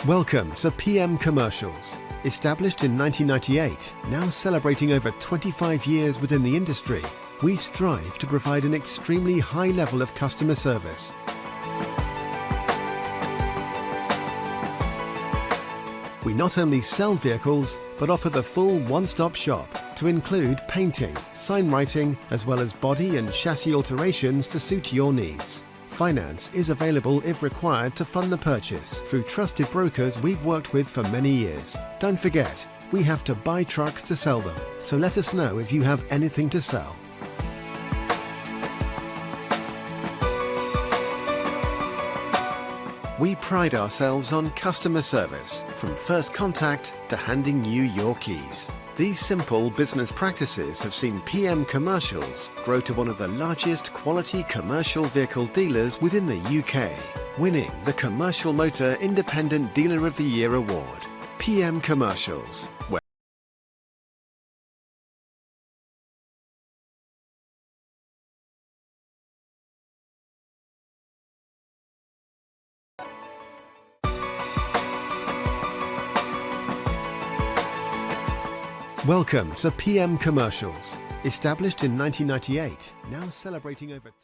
Welcome to PM Commercials. Established in 1998, now celebrating over 25 years within the industry, we strive to provide an extremely high level of customer service. We not only sell vehicles, but offer the full one-stop shop to include painting, sign writing, as well as body and chassis alterations to suit your needs. Finance is available if required to fund the purchase through trusted brokers we've worked with for many years. Don't forget, we have to buy trucks to sell them, so let us know if you have anything to sell. We pride ourselves on customer service, from first contact to handing you your keys. These simple business practices have seen PM Commercials grow to one of the largest quality commercial vehicle dealers within the UK, winning the Commercial Motor Independent Dealer of the Year award. PM Commercials. Welcome to PM Commercials. Established in 1998, now celebrating over